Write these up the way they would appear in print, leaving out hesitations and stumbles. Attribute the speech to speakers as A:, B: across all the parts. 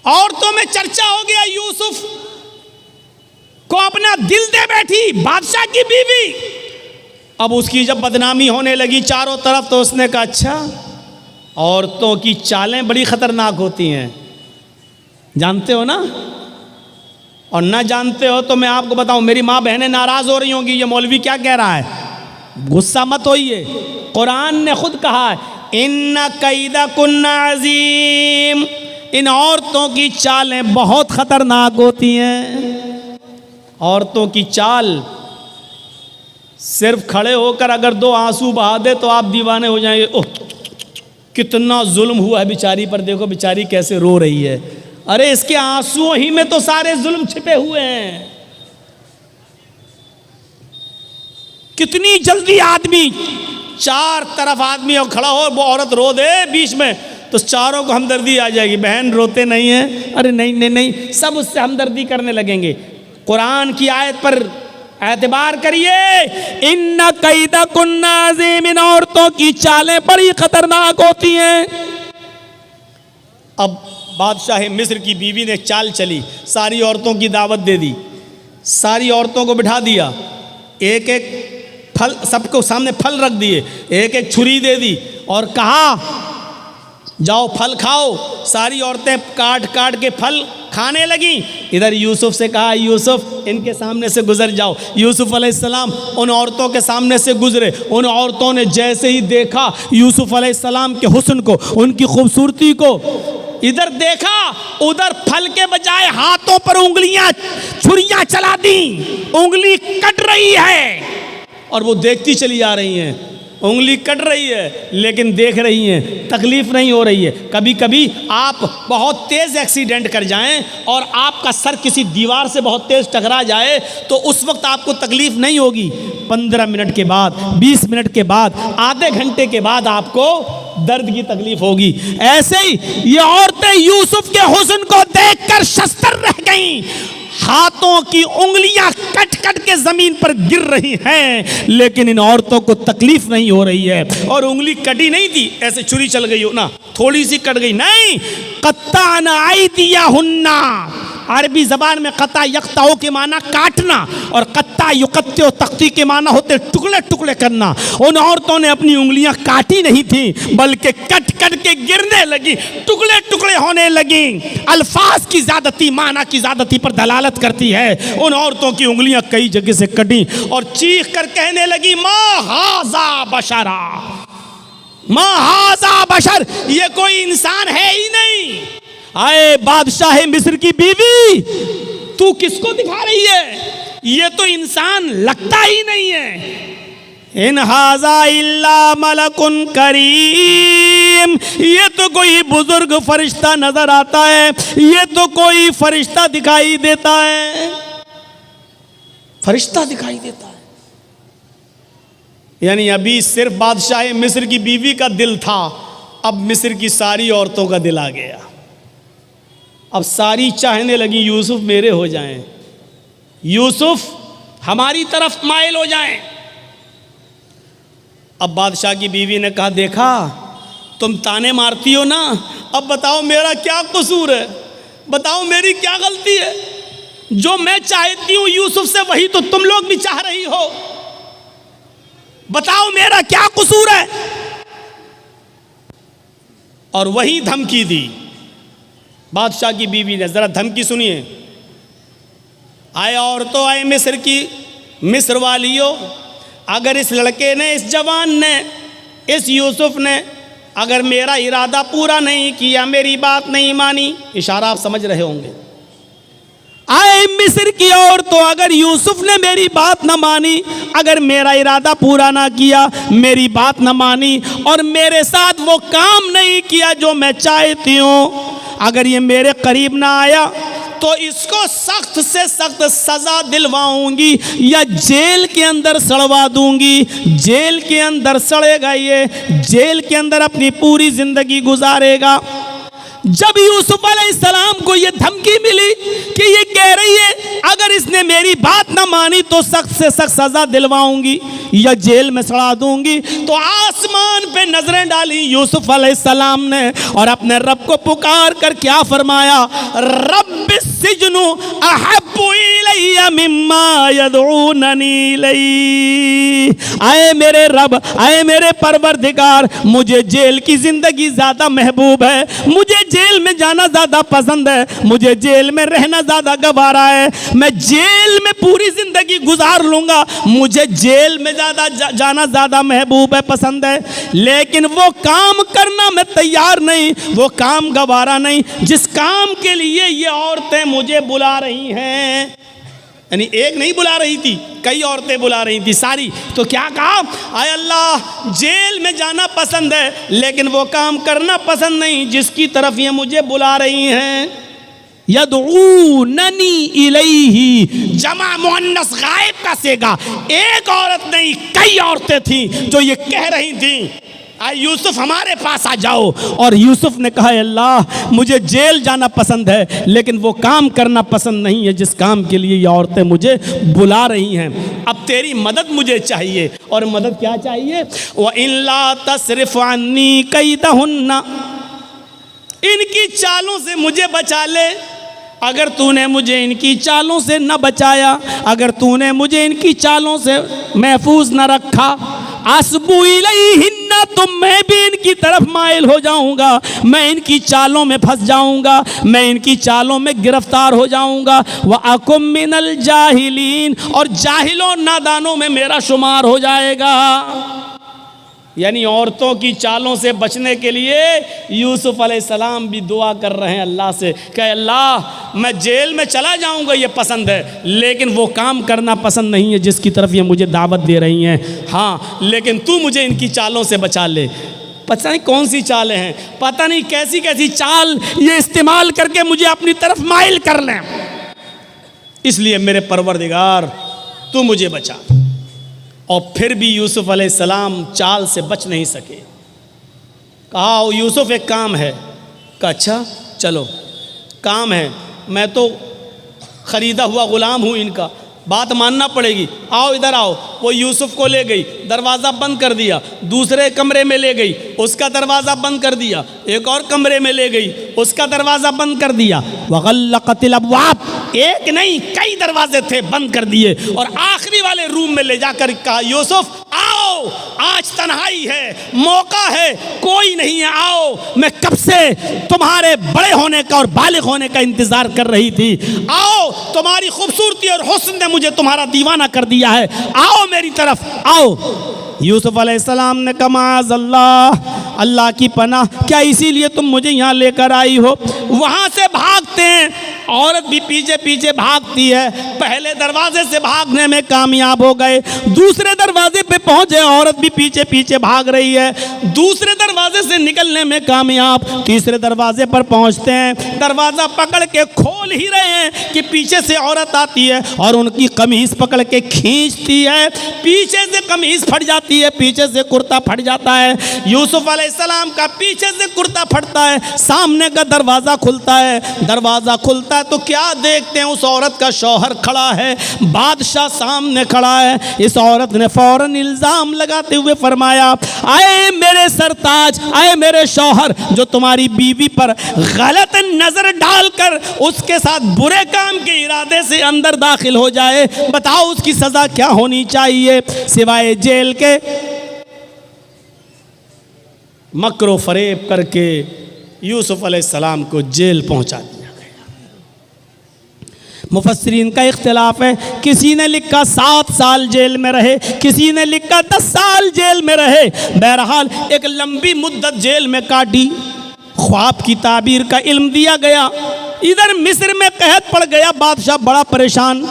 A: औरतों में चर्चा हो गया, यूसुफ को अपना दिल दे बैठी बादशाह की बीवी। अब उसकी जब बदनामी होने लगी चारों तरफ, तो उसने कहा अच्छा, औरतों की चालें बड़ी खतरनाक होती हैं, जानते हो ना? और ना जानते हो तो मैं आपको बताऊं, मेरी माँ बहनें नाराज हो रही होंगी, ये मौलवी क्या कह रहा है, गुस्सा मत होइए। कुरान ने खुद कहा है, इन्ना कैदा कुन्ना अजीम, इन औरतों की चालें बहुत खतरनाक होती हैं। औरतों की चाल, सिर्फ खड़े होकर अगर 2 आंसू बहा दे तो आप दीवाने हो जाएंगे। ओह कितना जुल्म हुआ है बेचारी पर, देखो बेचारी कैसे रो रही है। अरे इसके आंसुओं ही में तो सारे जुल्म छिपे हुए हैं। कितनी जल्दी आदमी, चार तरफ आदमी और खड़ा हो, वो औरत रो दे बीच में, तो चारों को हमदर्दी आ जाएगी। बहन रोते नहीं है, अरे नहीं नहीं नहीं, सब उससे हमदर्दी करने लगेंगे। कुरान की आयत पर एतबार करिए, इन्ना कैदा कुन्ना अज़ीम, इन औरतों की चालें बड़ी खतरनाक होती हैं। अब बादशाह मिस्र की बीवी ने चाल चली, सारी औरतों की दावत दे दी, सारी औरतों को बिठा दिया, एक एक फल सबको सामने फल रख दिए, एक एक छुरी दे दी और कहा जाओ फल खाओ। सारी औरतें काट काट के फल खाने लगी। इधर यूसुफ से कहा, यूसुफ इनके सामने से गुजर जाओ। यूसुफ अलैहिस्सलाम उन औरतों के सामने से गुजरे। उन औरतों ने जैसे ही देखा यूसुफ अलैहिस्सलाम के हुस्न को, उनकी खूबसूरती को, इधर देखा उधर फल के बजाय हाथों पर उंगलियां, छुरियां चला दी। उंगली कट रही है और वो देखती चली आ रही हैं। उंगली कट रही है लेकिन देख रही हैं, तकलीफ नहीं हो रही है। कभी कभी आप बहुत तेज़ एक्सीडेंट कर जाएं और आपका सर किसी दीवार से बहुत तेज़ टकरा जाए तो उस वक्त आपको तकलीफ नहीं होगी। 15 मिनट के बाद, 20 मिनट के बाद, आधे घंटे के बाद आपको दर्द की तकलीफ होगी। ऐसे ही ये औरतें यूसुफ के हुस्न को देखकर शस्त्र रह गईं। हाथों की उंगलियां कट कट के जमीन पर गिर रही हैं, लेकिन इन औरतों को तकलीफ नहीं हो रही है। और उंगली कटी नहीं थी, ऐसे छुरी चल गई हो ना, थोड़ी सी कट गई नहीं, कत्ताना आइदिया हुन्ना। अरबी जबान में कत्ता यक्ताओ के माना काटना और कत्ता युकत्तो तख्ती के माना होते टुकड़े टुकड़े करना। उन औरतों ने अपनी उंगलियां काटी नहीं थी बल्कि कट कट के गिरने लगी, टुकड़े टुकड़े होने लगी। अल्फाज की ज्यादती माना की ज्यादती पर दलालत करती है। उन औरतों की उंगलियां कई जगह से कटी और चीख कर कहने लगी, मा हाजा बशरा, मा हाजा बशर, ये कोई इंसान है ही नहीं। आए बादशाह मिस्र की बीवी, तू किसको दिखा रही है? ये तो इंसान लगता ही नहीं है। इन हाजा इल्ला मलकुन करीम, ये तो कोई बुजुर्ग फरिश्ता नजर आता है, ये तो कोई फरिश्ता दिखाई देता है, फरिश्ता दिखाई देता है। यानी अभी सिर्फ बादशाह मिस्र की बीवी का दिल था, अब मिस्र की सारी औरतों का दिल आ गया। अब सारी चाहने लगी यूसुफ मेरे हो जाएं, यूसुफ हमारी तरफ माइल हो जाएं। अब बादशाह की बीवी ने कहा, देखा तुम ताने मारती हो ना, अब बताओ मेरा क्या कसूर है, बताओ मेरी क्या गलती है? जो मैं चाहती हूं यूसुफ से वही तो तुम लोग भी चाह रही हो, बताओ मेरा क्या कसूर है? और वही धमकी दी बादशाह की बीवी ने। जरा धमकी सुनिए। आए औरतों, आए मिस्र की, मिस्र वालियों, अगर इस लड़के ने, इस जवान ने, इस यूसुफ ने अगर मेरा इरादा पूरा नहीं किया, मेरी बात नहीं मानी, इशारा आप समझ रहे होंगे। आए मिस्र की औरतों, अगर यूसुफ ने मेरी बात न मानी, अगर मेरा इरादा पूरा ना किया, मेरी बात न मानी और मेरे साथ वो काम नहीं किया जो मैं चाहती हूँ, अगर ये मेरे करीब ना आया तो इसको सख्त से सख्त सजा दिलवाऊंगी या जेल के अंदर सड़वा दूंगी। जेल के अंदर सड़ेगा, ये जेल के अंदर अपनी पूरी जिंदगी गुजारेगा। जब यूसुफ अलैहिस्सलाम को ये धमकी मिली कि ये कह रही है अगर इसने मेरी बात ना मानी तो सख्त से सख्त सजा दिलवाऊंगी या जेल में सड़ा दूंगी। तो आसमान पे नजरें डाली यूसुफ अलैहिस्सलाम ने और अपने रब को पुकार कर क्या फरमाया, रब्बिस सिजनु अहब्बु इलैया मिम्मा यदऊननी इलैहि। आए मेरे रब, आए मेरे परवरदिगार, मुझे जेल की जिंदगी ज्यादा महबूब है, मुझे जेल में जाना ज्यादा पसंद है, मुझे जेल में रहना ज्यादा गवारा है, मैं जेल में पूरी जिंदगी गुजार लूंगा, मुझे जेल में ज्यादा जाना ज्यादा महबूब है, पसंद है। लेकिन वो काम करना मैं तैयार नहीं, वो काम गवारा नहीं जिस काम के लिए ये औरतें मुझे बुला रही हैं। यानी एक नहीं बुला रही थी, कई औरतें बुला रही थी सारी। तो क्या कहा, आय अल्लाह जेल में जाना पसंद है लेकिन वो काम करना पसंद नहीं जिसकी तरफ ये मुझे बुला रही हैं। यदऊननी इलैहि, जमा मुअन्नस गायब का सेगा, एक औरत नहीं कई औरतें थी जो ये कह रही थी आए यूसुफ हमारे पास आ जाओ। और यूसुफ ने कहा, अल्लाह मुझे जेल जाना पसंद है लेकिन वो काम करना पसंद नहीं है जिस काम के लिए ये औरतें मुझे बुला रही हैं। अब तेरी मदद मुझे चाहिए। और मदद क्या चाहिए, व इल्ला तसरिफ अन्नी कैदहुन्ना, इनकी चालों से मुझे बचा ले। अगर तूने मुझे इनकी चालों से न बचाया, अगर तूने मुझे इनकी चालों से महफूज न रखा, असबु इलैहिन्ना, तो मैं भी इनकी तरफ माइल हो जाऊंगा, मैं इनकी चालों में फंस जाऊंगा, मैं इनकी चालों में गिरफ्तार हो जाऊंगा। व अकुम मिनल जाहिलीन, और जाहिलों नादानों में मेरा शुमार हो जाएगा। यानी औरतों की चालों से बचने के लिए यूसुफ अलैहिस्सलाम भी दुआ कर रहे हैं अल्लाह से कि अल्लाह मैं जेल में चला जाऊंगा ये पसंद है लेकिन वो काम करना पसंद नहीं है जिसकी तरफ ये मुझे दावत दे रही हैं। हाँ लेकिन तू मुझे इनकी चालों से बचा ले। पता नहीं कौन सी चालें हैं, पता नहीं कैसी कैसी चाल ये इस्तेमाल करके मुझे अपनी तरफ माइल कर लें, इसलिए मेरे परवरदिगार तू मुझे बचा। और फिर भी यूसुफ अलैहिस्सलाम चाल से बच नहीं सके। कहा यूसुफ एक काम है। कहा अच्छा चलो काम है, मैं तो ख़रीदा हुआ ग़ुलाम हूँ इनका, बात मानना पड़ेगी, आओ इधर आओ। वो यूसुफ को ले गई, दरवाज़ा बंद कर दिया, दूसरे कमरे में ले गई, उसका दरवाज़ा बंद कर दिया, एक और कमरे में ले गई, उसका दरवाज़ा बंद कर दिया। वग़ल्लक़तिल अब्वाब, एक नहीं कई दरवाजे थे बंद कर दिए। और आखिरी वाले रूम में ले जाकर कहा यूसुफ आओ, आज तन्हाई है, मौका है, कोई नहीं है, आओ, मैं कब से तुम्हारे बड़े होने का और बालिग होने का इंतजार कर रही थी, आओ, तुम्हारी खूबसूरती और हुस्न ने मुझे तुम्हारा दीवाना कर दिया है, आओ मेरी तरफ आओ। यूसुफ अलैहिस्सलाम ने कहा माज़अल्लाह, अल्लाह की पनाह, क्या इसीलिए तुम मुझे यहाँ लेकर आई हो? वहाँ से भागते हैं, औरत भी पीछे पीछे भागती है। पहले दरवाजे से भागने में कामयाब हो गए, दूसरे दरवाजे पे पहुंचे, औरत भी पीछे पीछे भाग रही है, दूसरे दरवाजे से निकलने में कामयाब, तीसरे दरवाजे पर पहुंचते हैं, दरवाज़ा पकड़ के खोल ही रहे हैं कि पीछे से औरत आती है और उनकी कमीज़ पकड़ के खींचती है, पीछे से कमीज़ फट जाती है, पीछे से कुर्ता फट जाता है। यूसुफ अलैहिस्सलाम का पीछे से कुर्ता फटता है, सामने का दरवाज़ा खुलता है, दरवाज़ा खुलता तो क्या देखते हैं, उस औरत का शौहर खड़ा है, बादशाह सामने खड़ा है। इस औरत ने फौरन इल्जाम लगाते हुए फरमाया, आए मेरे सरताज, आए मेरे शौहर, जो तुम्हारी बीवी पर गलत नजर डालकर उसके साथ बुरे काम के इरादे से अंदर दाखिल हो जाए, बताओ उसकी सजा क्या होनी चाहिए सिवाय जेल के? मक्रो फरेब करके यूसुफ अलैहिस्सलाम को जेल पहुंचा दिया। मुफस्सिरीन का इख्तिलाफ है, किसी ने लिखा 7 साल जेल में रहे, किसी ने लिखा 10 साल जेल में रहे। बहरहाल एक लंबी मुद्दत जेल में काटी। ख्वाब की ताबीर का इल्म दिया गया। इधर मिस्र में कहत पड़ गया, बादशाह बड़ा परेशान।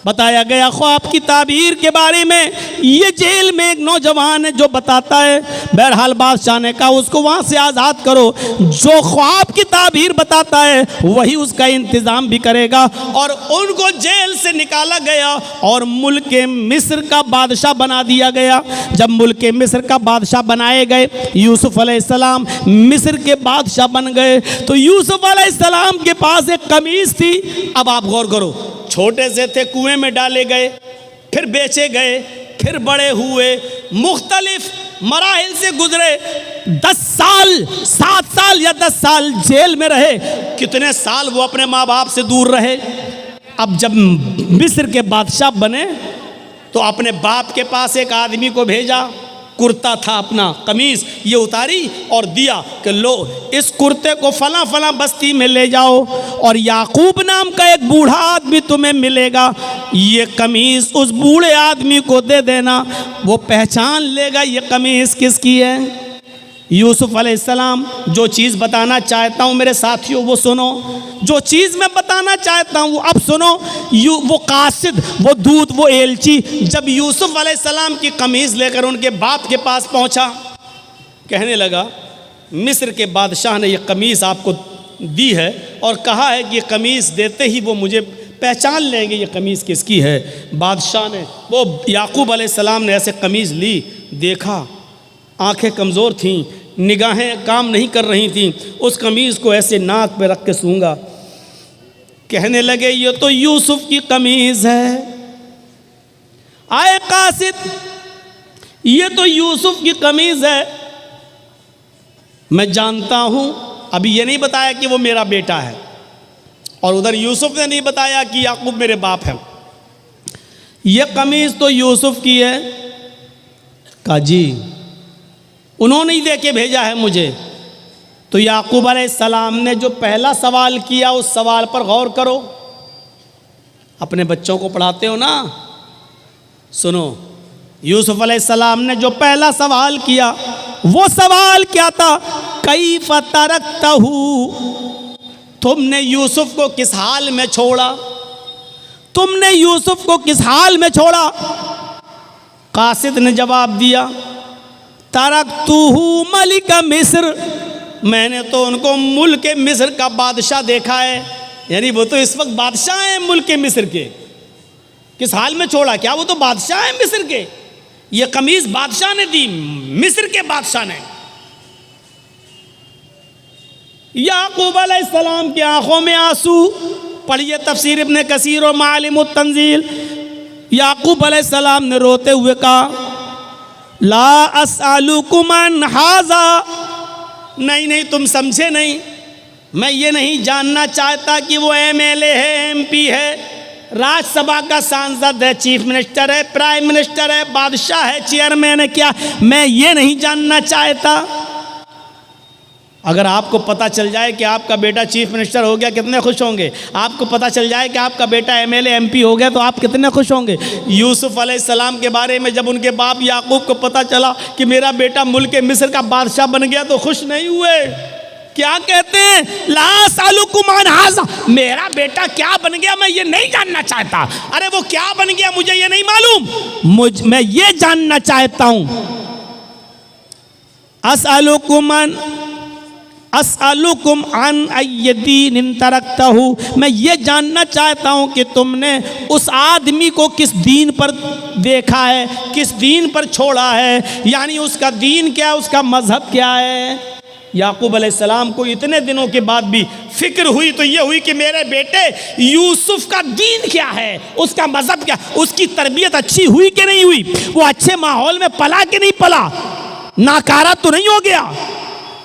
A: बताया गया ख्वाब की ताबीर के बारे में, ये जेल में एक नौजवान है जो बताता है। बहरहाल बादशाह ने कहा उसको वहाँ से आज़ाद करो, जो ख्वाब की ताबीर बताता है वही उसका इंतज़ाम भी करेगा। और उनको जेल से निकाला गया और मुल्क मिस्र का बादशाह बना दिया गया। जब मुल्क मिस्र का बादशाह बनाए गए, यूसुफ अलैहिस्सलाम मिस्र के बादशाह बन गए। तो यूसुफ अलैहिस्सलाम के पास एक कमीज़ थी। अब आप गौर करो, छोटे से थे कुएं में डाले गए, फिर बेचे गए, फिर बड़े हुए, मुख्तलिफ मराहिल से गुजरे, 10 साल 7 साल या 10 साल जेल में रहे, कितने साल वो अपने माँ बाप से दूर रहे। अब जब मिस्र के बादशाह बने तो अपने बाप के पास एक आदमी को भेजा, कुर्ता था अपना, कमीज ये उतारी और दिया कि लो इस कुर्ते को फला फला बस्ती में ले जाओ और याकूब नाम का एक बूढ़ा आदमी तुम्हें मिलेगा, ये कमीज उस बूढ़े आदमी को दे देना, वो पहचान लेगा ये कमीज किसकी है। यूसुफ अलैहिस्सलाम जो चीज़ बताना चाहता हूँ मेरे साथियों वो सुनो, जो चीज़ मैं बताना चाहता हूँ अब सुनो। वो कासिद, वो दूत, वो एलची जब यूसुफ अलैहिस्सलाम की कमीज़ लेकर उनके बाप के पास पहुँचा, कहने लगा मिस्र के बादशाह ने ये कमीज़ आपको दी है और कहा है कि ये कमीज़ देते ही वो मुझे पहचान लेंगे ये कमीज़ किसकी है। बादशाह ने, वो याकूब अलैहिस्सलाम ने ऐसे कमीज़ ली, देखा, आंखें कमज़ोर थीं, निगाहें काम नहीं कर रही थीं, उस कमीज़ को ऐसे नाक पे रख के सूंघा, कहने लगे ये तो यूसुफ की कमीज़ है। आए कासिद, ये तो यूसुफ की कमीज़ है, मैं जानता हूँ। अभी ये नहीं बताया कि वो मेरा बेटा है और उधर यूसुफ ने नहीं बताया कि याकूब मेरे बाप है। ये कमीज़ तो यूसुफ की है। कहा जी उन्होंने ही दे के भेजा है मुझे। तो याकूब अलैहिस्सलाम ने जो पहला सवाल किया उस सवाल पर गौर करो। अपने बच्चों को पढ़ाते हो ना, सुनो। यूसुफ अलैहिस्सलाम ने जो पहला सवाल किया वो सवाल क्या था? कैफ तरकतहू, तुमने यूसुफ को किस हाल में छोड़ा, तुमने यूसुफ को किस हाल में छोड़ा? कासिद ने जवाब दिया तरकतुहू मलिक मिस्र, मैंने तो उनको मुल्क मिस्र का बादशाह देखा है, यानी वो तो इस वक्त बादशाह हैं मुल्क मिस्र के। किस हाल में छोड़ा? क्या वो तो बादशाह हैं मिस्र के। ये कमीज बादशाह ने दी, मिस्र के बादशाह ने। याकूब अलैहिस्सलाम की आंखों में आंसू। पढ़िए तफसीर इब्न कसीर और मालिमुत तंजील। याकूब अलैहिस्सलाम ने रोते हुए कहा ला अस्अलुकुम अन हाज़ा, नहीं नहीं तुम समझे नहीं, मैं ये नहीं जानना चाहता कि वो MLA है, MP है, राज्यसभा का सांसद है, चीफ मिनिस्टर है, प्राइम मिनिस्टर है, बादशाह है, चेयरमैन है, क्या मैं ये नहीं जानना चाहता? अगर आपको पता चल जाए कि आपका बेटा चीफ मिनिस्टर हो गया कितने खुश होंगे? आपको पता चल जाए कि आपका बेटा MLA MP हो गया तो आप कितने खुश होंगे? यूसुफ अलैहिस्सलाम के बारे में जब उनके बाप याकूब को पता चला कि मेरा बेटा मुल्क मिस्र का बादशाह बन गया तो खुश नहीं हुए। क्या कहते हैं? ला अस्अलुकुम अन हाज़ा, मेरा बेटा क्या बन गया मैं ये नहीं जानना चाहता। अरे वो क्या बन गया मुझे ये नहीं मालूम, मैं ये जानना चाहता हूँ। अस्अलुकुम अन अय्य दीन तरकतहू, मैं ये जानना चाहता हूँ कि तुमने उस आदमी को किस दीन पर देखा है, किस दीन पर छोड़ा है, यानी उसका दीन क्या है, उसका मजहब क्या है। याकूब अलैहिस्सलाम को इतने दिनों के बाद भी फिक्र हुई तो ये हुई कि मेरे बेटे यूसुफ का दीन क्या है, उसका मजहब क्या, उसकी तरबियत अच्छी हुई कि नहीं हुई, वो अच्छे माहौल में पला कि नहीं पला, नाकारा तो नहीं हो गया।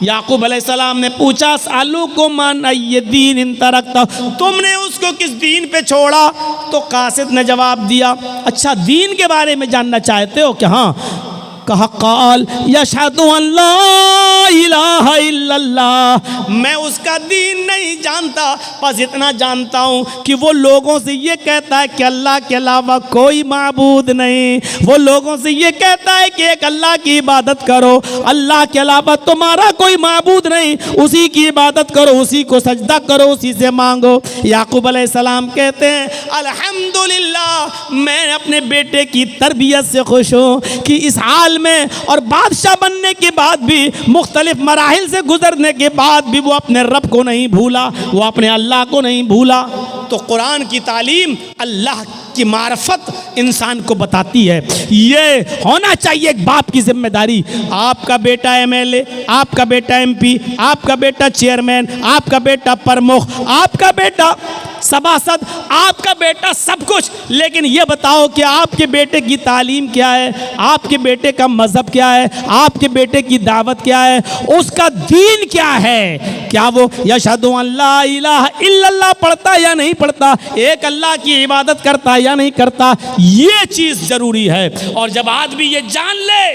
A: याकूब अलैहिस्सलाम ने पूछा अस्अलुकुम अन अय्य दीन तरकतहू, तुमने उसको किस दीन पे छोड़ा? तो कासिद ने जवाब दिया अच्छा दीन के बारे में जानना चाहते हो क्या? हाँ। कहा काल यशहदु अन ला इलाहा इल्लल्लाह, मैं उसका दीन नहीं जानता, बस इतना जानता हूँ कि वो लोगों से ये कहता है कि अल्लाह के अलावा कोई माबूद नहीं, वो लोगों से ये कहता है कि एक अल्लाह की इबादत करो, अल्लाह के अलावा तुम्हारा कोई माबूद नहीं, उसी की इबादत करो, उसी को सजदा करो, उसी से मांगो। याकूब अलैहिस्सलाम कहते हैं अल्हम्दुलिल्लाह, मैं अपने बेटे की तरबियत से खुश हूँ कि इस हाल में और बादशाह बनने के बाद भी, मुख्तलिफ मराहिल से गुजरने के बाद भी वो अपने रब को नहीं भूला, वो अपने अल्लाह को नहीं भूला। तो कुरान की तालीम अल्लाह की मार्फत इंसान को बताती है। ये होना चाहिए एक बाप की जिम्मेदारी। आपका बेटा MLA, आपका बेटा MP, आपका बेटा चेयरमैन, आपका बेटा प्रमुख, आपका बेटा सभासद, आपका बेटा सब कुछ, लेकिन ये बताओ कि आपके बेटे की तालीम क्या है, आपके बेटे का मजहब क्या है, आपके बेटे की दावत क्या है, उसका दीन क्या है, क्या वो यशहदु अल्ला इलाहा इल्लल्लाह पढ़ता या नहीं पढ़ता, एक अल्लाह की इबादत करता या नहीं करता, ये चीज जरूरी है। और जब आदमी ये जान ले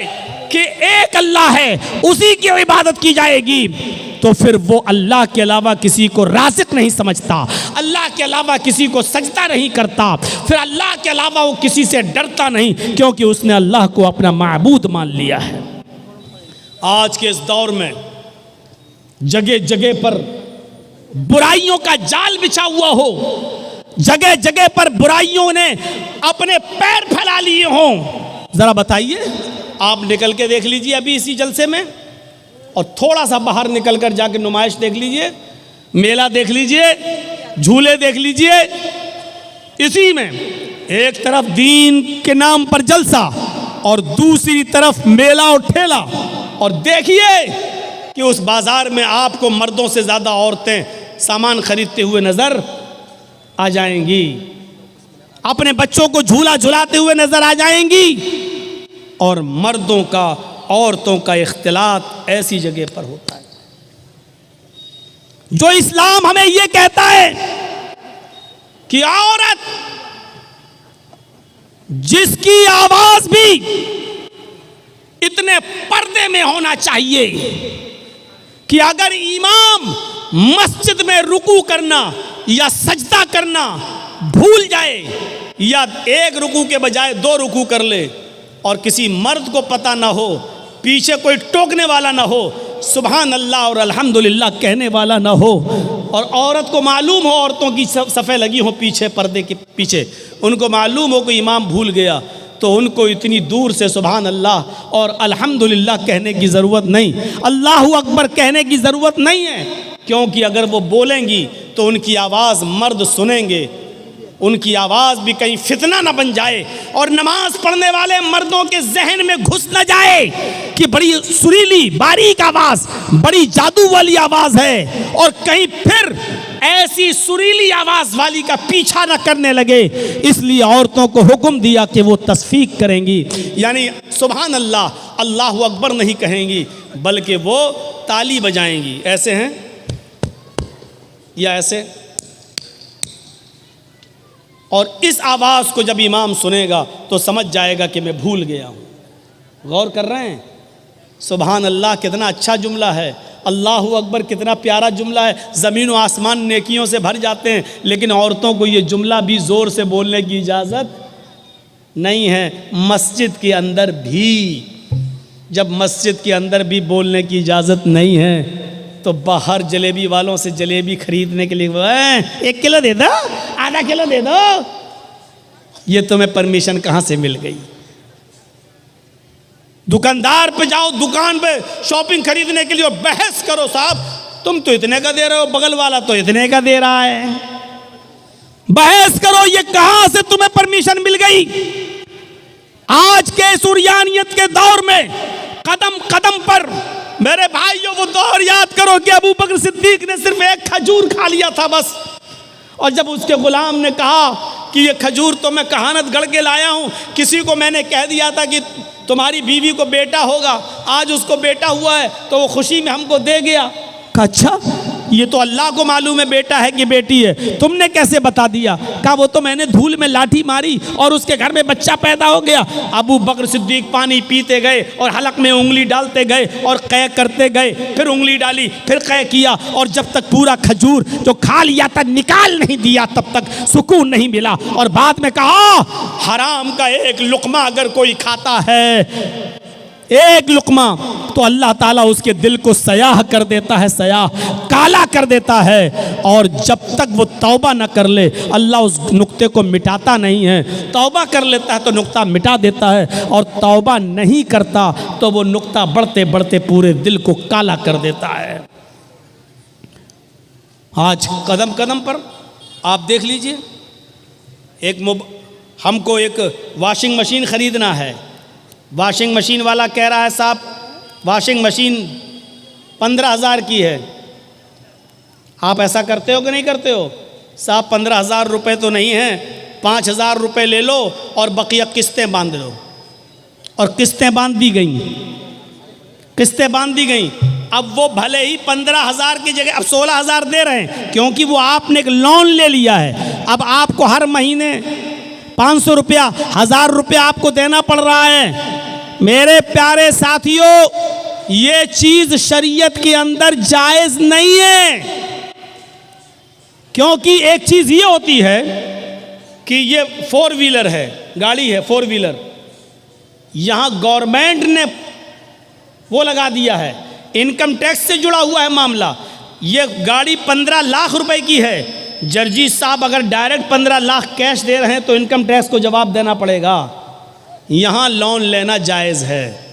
A: कि एक अल्लाह है, उसी की इबादत की जाएगी, तो फिर वो अल्लाह के अलावा किसी को राज़िक नहीं समझता, अल्लाह के अलावा किसी को सजदा नहीं करता, फिर अल्लाह के अलावा वो किसी से डरता नहीं, क्योंकि उसने अल्लाह को अपना माबूद मान लिया है। आज के इस दौर में जगह जगह पर बुराइयों का जाल बिछा हुआ हो, जगह जगह पर बुराइयों ने अपने पैर फैला लिए हों, जरा बताइए, आप निकल के देख लीजिए अभी इसी जलसे में, और थोड़ा सा बाहर निकल कर जाकर नुमाइश देख लीजिए, मेला देख लीजिए, झूले देख लीजिए, इसी में एक तरफ दीन के नाम पर जलसा और दूसरी तरफ मेला और ठेला, और देखिए कि उस बाजार में आपको मर्दों से ज़्यादा औरतें सामान खरीदते हुए नजर आ जाएंगी, अपने बच्चों को झूला झुलाते हुए नजर आ जाएंगी, और मर्दों का औरतों का इख्तिलात ऐसी जगह पर होता है। जो इस्लाम हमें यह कहता है कि औरत जिसकी आवाज भी इतने पर्दे में होना चाहिए कि अगर इमाम मस्जिद में रुकू करना या सजदा करना भूल जाए, या एक रुकू के बजाय 2 रुकू कर ले, और किसी मर्द को पता ना हो, पीछे कोई टोकने वाला ना हो, सुभान अल्लाह और अल्हम्दुलिल्लाह कहने वाला ना हो, और औरत को मालूम हो, औरतों की सफ़े लगी हो पीछे पर्दे के पीछे, उनको मालूम हो कि इमाम भूल गया, तो उनको इतनी दूर से सुभान अल्लाह और अल्हम्दुलिल्लाह कहने की ज़रूरत नहीं, अल्लाहु अकबर कहने की ज़रूरत नहीं है, क्योंकि अगर वो बोलेंगी तो उनकी आवाज़ मर्द सुनेंगे, उनकी आवाज़ भी कहीं फितना ना बन जाए, और नमाज पढ़ने वाले मर्दों के जहन में घुस ना जाए कि बड़ी सुरीली बारीक आवाज़, बड़ी जादू वाली आवाज़ है, और कहीं फिर ऐसी सुरीली आवाज़ वाली का पीछा ना करने लगे, इसलिए औरतों को हुक्म दिया कि वो तस्फीक करेंगी, यानी सुभान अल्लाह अल्लाहु अकबर नहीं कहेंगी, बल्कि वो ताली बजाएंगी, ऐसे हैं या ऐसे, और इस आवाज़ को जब इमाम सुनेगा तो समझ जाएगा कि मैं भूल गया हूँ। गौर कर रहे हैं, सुभान अल्लाह कितना अच्छा जुमला है, अल्लाहु अकबर कितना प्यारा जुमला है, ज़मीन व आसमान नेकियों से भर जाते हैं, लेकिन औरतों को ये जुमला भी ज़ोर से बोलने की इजाज़त नहीं है। मस्जिद के अंदर भी, जब मस्जिद के अंदर भी बोलने की इजाज़त नहीं है, तो बाहर जलेबी वालों से जलेबी खरीदने के लिए 1 किलो दे दो, आधा किलो दे दो, ये तुम्हें परमिशन कहाँ से मिल गई? दुकानदार पे जाओ, दुकान पे शॉपिंग खरीदने के लिए, बहस करो, साहब तुम तो इतने का दे रहे हो, बगल वाला तो इतने का दे रहा है, बहस करो, ये कहां से तुम्हें परमिशन मिल गई? आज के सुरयानियत के दौर में कदम कदम पर मेरे भाइयों वो दौर याद करो कि अबू बकर सिद्दीक ने सिर्फ 1 खजूर खा लिया था बस, और जब उसके गुलाम ने कहा कि ये खजूर तो मैं कहानत गढ़ के लाया हूँ, किसी को मैंने कह दिया था कि तुम्हारी बीवी को बेटा होगा, आज उसको बेटा हुआ है, तो वो खुशी में हमको दे गया। अच्छा, ये तो अल्लाह को मालूम है बेटा है कि बेटी है, तुमने कैसे बता दिया? कहा वो तो मैंने धूल में लाठी मारी और उसके घर में बच्चा पैदा हो गया। अबू बकर सिद्दीक पानी पीते गए और हलक में उंगली डालते गए और कै करते गए, फिर उंगली डाली, फिर कै किया, और जब तक पूरा खजूर जो खा लिया था निकाल नहीं दिया तब तक सुकून नहीं मिला। और बाद में कहा हराम का 1 लुक़मा अगर कोई खाता है, 1 लुक़मा, तो अल्लाह ताला उसके दिल को सयाह कर देता है, सयाह काला कर देता है, और जब तक वो तौबा न कर ले अल्लाह उस नुक्ते को मिटाता नहीं है। तौबा कर लेता है तो नुक्ता मिटा देता है, और तौबा नहीं करता तो वो नुक्ता बढ़ते बढ़ते पूरे दिल को काला कर देता है। आज कदम कदम पर आप देख लीजिए, हमको एक वॉशिंग मशीन ख़रीदना है, वॉशिंग मशीन वाला कह रहा है साहब वॉशिंग मशीन 15,000 की है। आप ऐसा करते हो कि नहीं करते हो? साहब 15,000 रुपये तो नहीं हैं, 5,000 रुपये ले लो और बकिया किस्तें बांध लो। और किस्तें बांध दी गई, किस्तें बांध दी गई। अब वो भले ही 15,000 की जगह अब 16,000 दे रहे हैं, क्योंकि वो आपने एक लोन ले लिया है। अब आपको हर महीने 500 रुपया, 1,000 रुपया आपको देना पड़ रहा है। मेरे प्यारे साथियों, ये चीज शरीयत के अंदर जायज नहीं है। क्योंकि एक चीज ये होती है कि ये 4 व्हीलर है, गाड़ी है 4 व्हीलर, यहां गवर्नमेंट ने वो लगा दिया है, इनकम टैक्स से जुड़ा हुआ है मामला। ये गाड़ी 15 लाख रुपए की है। जर्जी साहब अगर डायरेक्ट 15 लाख कैश दे रहे हैं तो इनकम टैक्स को जवाब देना पड़ेगा। यहां लोन लेना जायज है।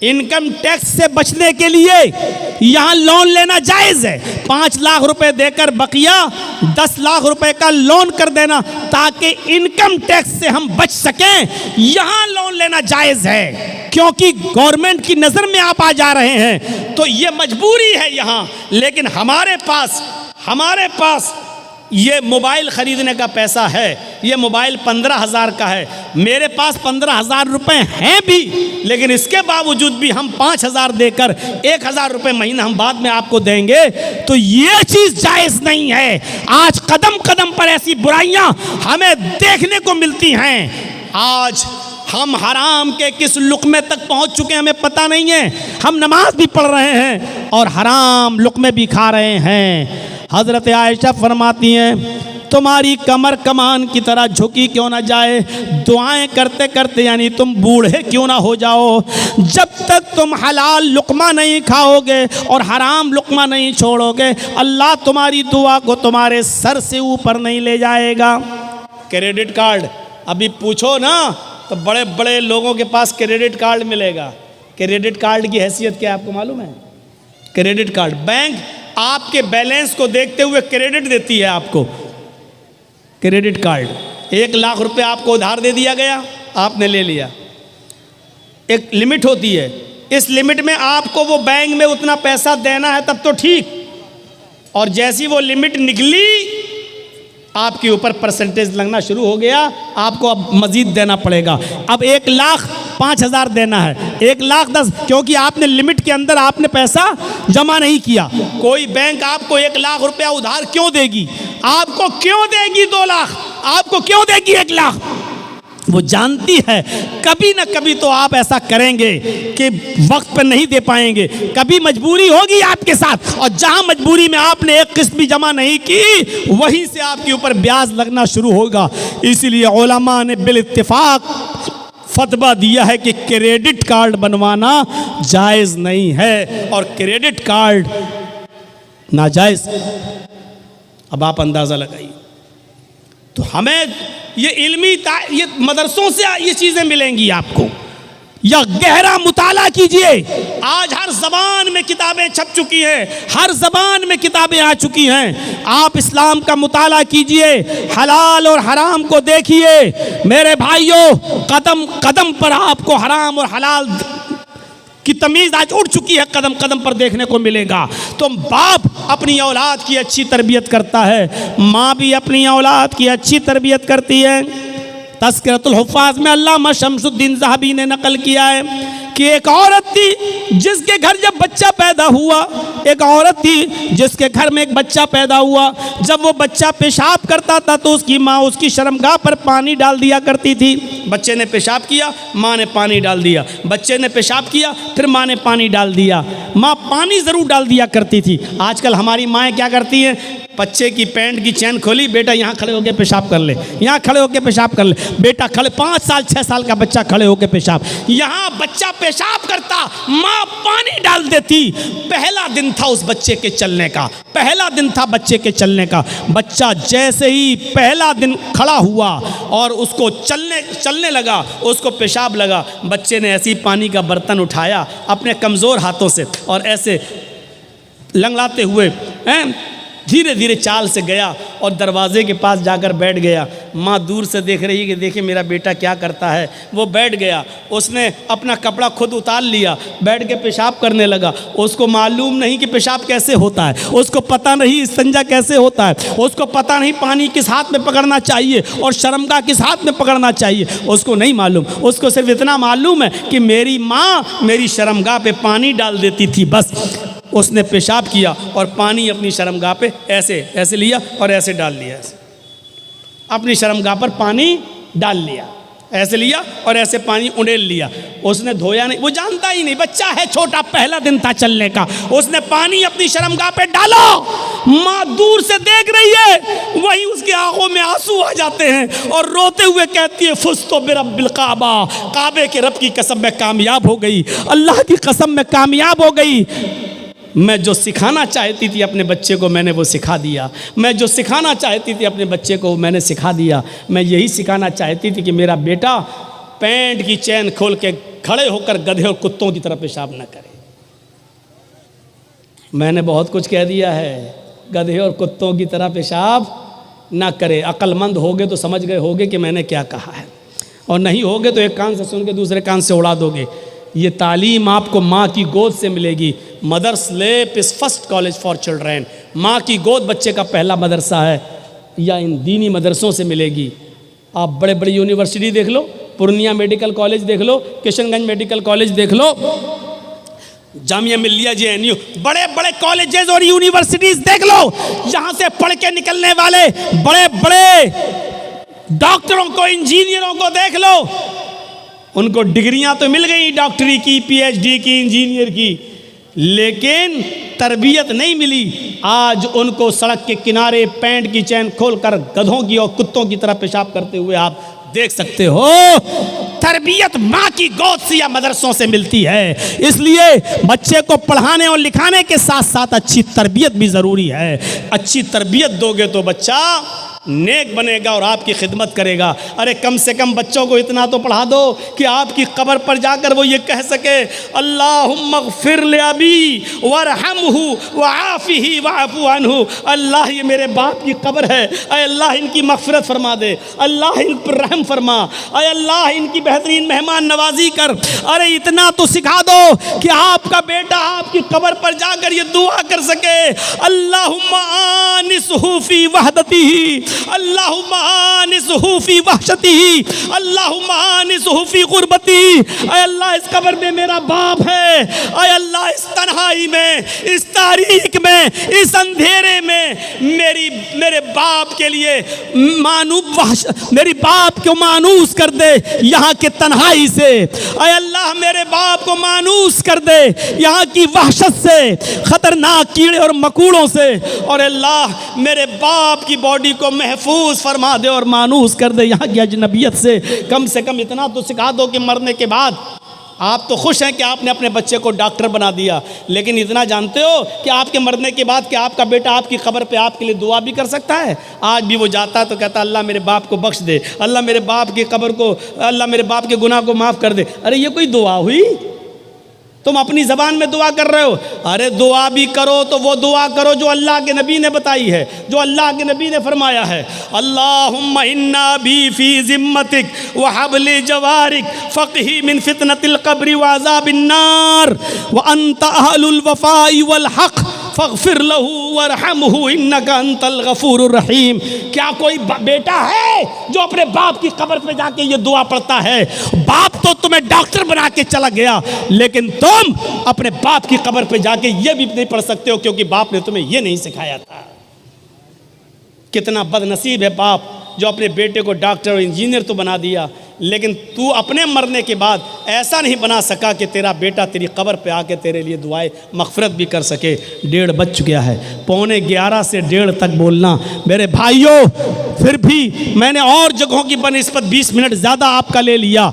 A: इनकम टैक्स से बचने के लिए यहां लोन लेना जायज है। 5 लाख रुपए देकर बकिया 10 लाख रुपए का लोन कर देना, ताकि इनकम टैक्स से हम बच सकें, यहां लोन लेना जायज है। क्योंकि गवर्नमेंट की नजर में आप आ जा रहे हैं, तो ये मजबूरी है यहां। लेकिन हमारे पास ये मोबाइल खरीदने का पैसा है, ये मोबाइल 15,000 का है, मेरे पास 15,000 रुपए हैं भी, लेकिन इसके बावजूद भी हम 5,000 देकर 1,000 रुपए महीना हम बाद में आपको देंगे, तो ये चीज जायज नहीं है। आज कदम कदम पर ऐसी बुराइयां हमें देखने को मिलती हैं। आज हम हराम के किस लुक़मे तक पहुंच चुके हैं हमें पता नहीं है। हम नमाज भी पढ़ रहे हैं और हराम लुक़मे भी खा रहे हैं। हज़रत आयशा फरमाती हैं, तुम्हारी कमर कमान की तरह झुकी क्यों ना जाए, दुआएं करते करते यानी तुम बूढ़े क्यों ना हो जाओ। जब तक तुम हलाल लुक़मा नहीं खाओगे और हराम लुक़मा नहीं छोड़ोगे, अल्लाह तुम्हारी दुआ को तुम्हारे सर से ऊपर नहीं ले जाएगा। क्रेडिट कार्ड अभी पूछो ना तो बड़े बड़े लोगों के पास क्रेडिट कार्ड मिलेगा। क्रेडिट कार्ड की हैसियत क्या है आपको मालूम है? क्रेडिट कार्ड, बैंक आपके बैलेंस को देखते हुए क्रेडिट देती है आपको। क्रेडिट कार्ड 1 लाख रुपए आपको उधार दे दिया गया, आपने ले लिया। एक लिमिट होती है, इस लिमिट में आपको वो बैंक में उतना पैसा देना है तब तो ठीक, और जैसी वो लिमिट निकली आपके ऊपर परसेंटेज लगना शुरू हो गया, आपको अब मजीद देना पड़ेगा। अब 1,05,000 देना है, 1,10,000, क्योंकि आपने लिमिट के अंदर आपने पैसा जमा नहीं किया। कोई बैंक आपको 1 लाख रुपया उधार क्यों देगी? आपको क्यों देगी 2 लाख? आपको क्यों देगी 1 लाख? वो जानती है कभी ना कभी तो आप ऐसा करेंगे कि वक्त पर नहीं दे पाएंगे, कभी मजबूरी होगी आपके साथ, और जहां मजबूरी में आपने एक किस्त भी जमा नहीं की, वहीं से आपके ऊपर ब्याज लगना शुरू होगा। इसीलिए उलमा ने बिल इत्तिफाक फतवा दिया है कि क्रेडिट कार्ड बनवाना जायज़ नहीं है, और क्रेडिट कार्ड नाजायज़। अब आप अंदाज़ा लगाइए। तो हमें ये ये मदरसों से ये चीज़ें मिलेंगी आपको, या गहरा मुताला कीजिए। आज हर ज़बान में किताबें छप चुकी हैं, हर ज़बान में किताबें आ चुकी हैं। आप इस्लाम का मुताला कीजिए, हलाल और हराम को देखिए। मेरे भाइयों, कदम कदम पर आपको हराम और हलाल की तमीज़ आज उड़ चुकी है, कदम कदम पर देखने को मिलेगा। तो बाप अपनी औलाद की अच्छी तरबियत करता है, माँ भी अपनी औलाद की अच्छी तरबियत करती है। तज़किरतुल हुफ़्फ़ाज़ में अल्लामा शम्सुद्दीन ज़हाबी ने नकल किया है कि एक औरत थी जिसके घर जब बच्चा पैदा हुआ, एक औरत थी जिसके घर में एक बच्चा पैदा हुआ। जब वो बच्चा पेशाब करता था तो उसकी माँ उसकी शर्मगाह पर पानी डाल दिया करती थी। बच्चे ने पेशाब किया, माँ ने पानी डाल दिया, बच्चे ने पेशाब किया, फिर माँ ने पानी डाल दिया। माँ पानी ज़रूर डाल दिया करती थी। आजकल हमारी माएँ क्या करती हैं? बच्चे की पैंट की चैन खोली, बेटा यहाँ खड़े होकर पेशाब कर ले, यहाँ खड़े होकर पेशाब कर ले। बेटा खड़े, 5 साल 6 साल का बच्चा खड़े होकर पेशाब, यहाँ बच्चा पेशाब करता, माँ पानी डाल देती। पहला दिन था उस बच्चे के चलने का, पहला दिन था बच्चे के चलने का। बच्चा जैसे ही पहला दिन खड़ा हुआ और उसको चलने लगा, उसको पेशाब लगा, बच्चे ने ऐसी पानी का बर्तन उठाया अपने कमज़ोर हाथों से और ऐसे लंगड़ाते हुए धीरे धीरे चाल से गया और दरवाजे के पास जाकर बैठ गया। माँ दूर से देख रही है कि देखे मेरा बेटा क्या करता है। वो बैठ गया, उसने अपना कपड़ा खुद उतार लिया, बैठ के पेशाब करने लगा। उसको मालूम नहीं कि पेशाब कैसे होता है, उसको पता नहीं इस्तिंजा कैसे होता है, उसको पता नहीं पानी किस हाथ में पकड़ना चाहिए और शर्मगाह किस हाथ में पकड़ना चाहिए, उसको नहीं मालूम। उसको सिर्फ इतना मालूम है कि मेरी माँ मेरी शर्मगाह पे पानी डाल देती थी, बस। उसने पेशाब किया और पानी अपनी शर्मगाह पे ऐसे ऐसे लिया और ऐसे डाल लिया, ऐसे अपनी शर्मगाह पर पानी डाल लिया, ऐसे लिया और ऐसे पानी उंडेल लिया। उसने धोया नहीं, वो जानता ही नहीं, बच्चा है छोटा, पहला दिन था चलने का। उसने पानी अपनी शर्मगाह पे डाला, माँ दूर से देख रही है, वहीं उसकी आंखों में आंसू आ जाते हैं और रोते हुए कहती है फुस्तो बिरब्बिल काबा, काबे के रब की कसम मैं कामयाब हो गई, अल्लाह की कसम मैं कामयाब हो गई। मैं जो सिखाना चाहती थी अपने बच्चे को मैंने वो सिखा दिया, मैं जो सिखाना चाहती थी अपने बच्चे को मैंने सिखा दिया। मैं यही सिखाना चाहती थी कि मेरा बेटा पैंट की चैन खोल के खड़े होकर गधे और कुत्तों की तरह पेशाब न करे। मैंने बहुत कुछ कह दिया है, गधे और कुत्तों की तरह पेशाब ना करे। अक्लमंद होगे तो समझ गए होगे कि मैंने क्या कहा है, और नहीं होगे तो एक कान से सुन के दूसरे कान से उड़ा दोगे। ये तालीम आपको माँ की गोद से मिलेगी। Mother's lap is first college for children. माँ की गोद बच्चे का पहला मदरसा है, या इन दीनी मदरसों से मिलेगी। आप बड़े बड़ी यूनिवर्सिटी देख लो, पूर्णिया मेडिकल कॉलेज देख लो, किशनगंज मेडिकल कॉलेज देख लो, जामिया मिल्लिया JNU, बड़े बड़े कॉलेजेस और यूनिवर्सिटीज देख लो। यहाँ से पढ़ के निकलने वाले बड़े बड़े डॉक्टरों को, इंजीनियरों को देख लो। उनको डिग्रियां तो मिल गई, डॉक्टरी की, PhD की, इंजीनियर की, लेकिन तरबियत नहीं मिली। आज उनको सड़क के किनारे पैंट की चैन खोलकर गधों की और कुत्तों की तरह पेशाब करते हुए आप देख सकते हो। तरबियत माँ की गोद से या मदरसों से मिलती है। इसलिए बच्चे को पढ़ाने और लिखाने के साथ साथ अच्छी तरबियत भी ज़रूरी है। अच्छी तरबियत दोगे तो बच्चा नेक बनेगा और आपकी खिदमत करेगा। अरे कम से कम बच्चों को इतना तो पढ़ा दो कि आपकी कब्र पर जाकर वो ये कह सके, अल्लाहुम्मा ग़फ़िर ले अबी वरहमहु वआफ़िही वअफ़ु अन्हु। अल्लाह ये मेरे बाप की कब्र है, अय अल्लाह इनकी मग़फ़िरत फरमा दे, अल्लाह इन पर रहम फरमा, अय अल्लाह इनकी बेहतरीन मेहमान नवाजी कर। अरे इतना तो सिखा दो कि आपका बेटा आपकी कब्र पर जाकर ये दुआ कर सके, अल्लाहुम्मा आनिसहु फ़ी वहदतिही, अल्लाहुम्मा आनिसहु फ़ी वहशतिही, अल्लाहुम्मा आनिसहु फ़ी ग़ुरबतिही। ऐ अल्लाह इस कब्र में मेरा बाप है, ऐ अल्लाह इस तन्हाई में, इस तारीक में, इस अंधेरे में मेरे बाप के लिए मेरी बाप को मानूस कर दे यहाँ के तन्हाई से। ऐ अल्लाह मेरे बाप को मानूस कर दे यहाँ की वहशत से, खतरनाक कीड़े और मकोड़ों से। और अल्लाह मेरे बाप की बॉडी को महफूज फरमा दे और मानूस कर दे यहाँ की अजनबियत से। कम से कम इतना तो सिखा दो कि मरने के बाद आप तो खुश हैं कि आपने अपने बच्चे को डॉक्टर बना दिया, लेकिन इतना जानते हो कि आपके मरने के बाद कि आपका बेटा आपकी खबर पे आपके लिए दुआ भी कर सकता है। आज भी वो जाता तो कहता अल्लाह मेरे बाप को बख्श दे, अल्लाह मेरे बाप की कब्र को, अल्लाह मेरे बाप के गुनाह को माफ़ कर दे। अरे ये कोई दुआ हुई? तुम अपनी ज़बान में दुआ कर रहे हो। अरे दुआ भी करो तो वो दुआ करो जो अल्लाह के नबी ने बताई है, जो अल्लाह के नबी ने फरमाया है। अल्लाहुम्मा इन्ना बी फ़ी ज़िम्मतिक व हब्लि जवारिक फ़क़ही मिन फ़ितनतिल क़ब्रि व अज़ाबिन नार व अंत अहलुल वफ़ाई वल हक़ फ़ग़फ़िर लहू वरहमहू इन्नका अंतल गफ़ूरुर रहीम। क्या कोई बेटा है जो अपने बाप की कब्र पे जाके ये दुआ पढ़ता है? बाप तो तुम्हें डॉक्टर बना के चला गया, लेकिन तुम अपने बाप की कब्र पे जाके ये भी नहीं पढ़ सकते हो क्योंकि बाप ने तुम्हें ये नहीं सिखाया था। कितना बदनसीब है बाप जो अपने बेटे को डॉक्टर और इंजीनियर तो बना दिया, लेकिन तू अपने मरने के बाद ऐसा नहीं बना सका कि तेरा बेटा तेरी कब्र पे आके तेरे लिए दुआएं मग़फ़िरत भी कर सके। 1:30 बज चुका है, 11:15 से 1:30 तक बोलना। मेरे भाइयों, फिर भी मैंने और जगहों की बनिस्बत 20 मिनट ज़्यादा आपका ले लिया।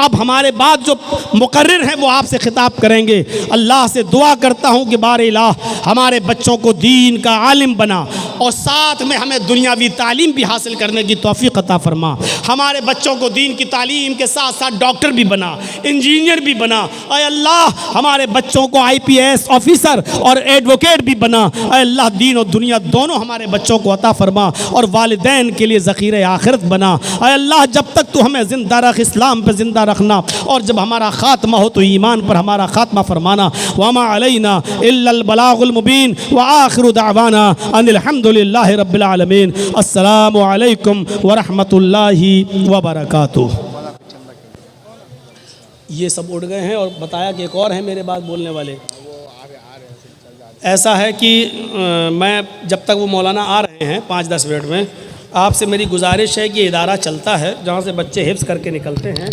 A: अब हमारे बाद जो मुकर्रिर हैं वो आपसे खिताब करेंगे। अल्लाह से दुआ करता हूँ कि बारे इलाह हमारे बच्चों को दीन का आलिम बना और साथ में हमें दुनियावी तालीम भी हासिल करने की तौफीक अता फरमा। हमारे बच्चों को दीन की तालीम के साथ साथ डॉक्टर भी बना, इंजीनियर भी बना। अय अल्लाह हमारे बच्चों को IPS ऑफिसर और एडवोकेट भी बना। अय अल्लाह दीन और दुनिया दोनों हमारे बच्चों को अता फरमा और वालिदैन के लिए ज़ख़ीरे आखिरत बना। अय अल्लाह जब तक तू हमें ज़िंदा रख, इस्लाम पर ज़िंदा रखना, और जब हमारा ख़ात्मा हो तो ईमान पर हमारा ख़ात्मा फरमाना। वमा अलैना इल्लल बलागुल मुबीन व आखिरु दावाना अनिल हम्दुलिल्लाहि रब्बिल आलमीन। अस्सलामु अलैकुम व रहमतुल्लाहि व बरकातुहू। ये सब उड़ गए हैं और बताया कि एक और है मेरे बाद बोलने वाले। ऐसा है कि मैं जब तक वो मौलाना आ रहे हैं 5-10 मिनट में, आपसे मेरी गुजारिश है कि इदारा चलता है जहाँ से बच्चे हिफ्ज़ करके निकलते हैं,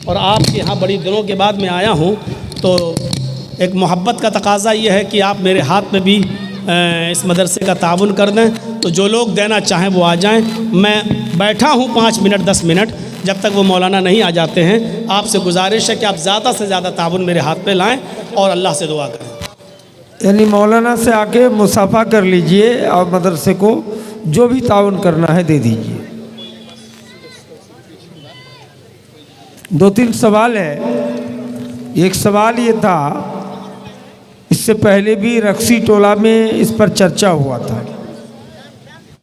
A: और आपके यहाँ बड़ी दिनों के बाद मैं आया हूँ, तो एक मोहब्बत का तकाज़ा ये है कि आप मेरे हाथ में भी इस मदरसे का ताउन कर दें। तो जो लोग देना चाहें वो आ जाएं। मैं बैठा हूँ 5 मिनट 10 मिनट जब तक वो मौलाना नहीं आ जाते हैं। आपसे गुजारिश है कि आप ज़्यादा से ज़्यादा ताउन मेरे हाथ पे लाएं और अल्लाह से दुआ करें।
B: यानी मौलाना से आके मुसाफा कर लीजिए और मदरसे को जो भी ताउन करना है दे दीजिए। 2-3 सवाल है। एक सवाल ये था, इससे पहले भी रक्सी टोला में इस पर चर्चा हुआ था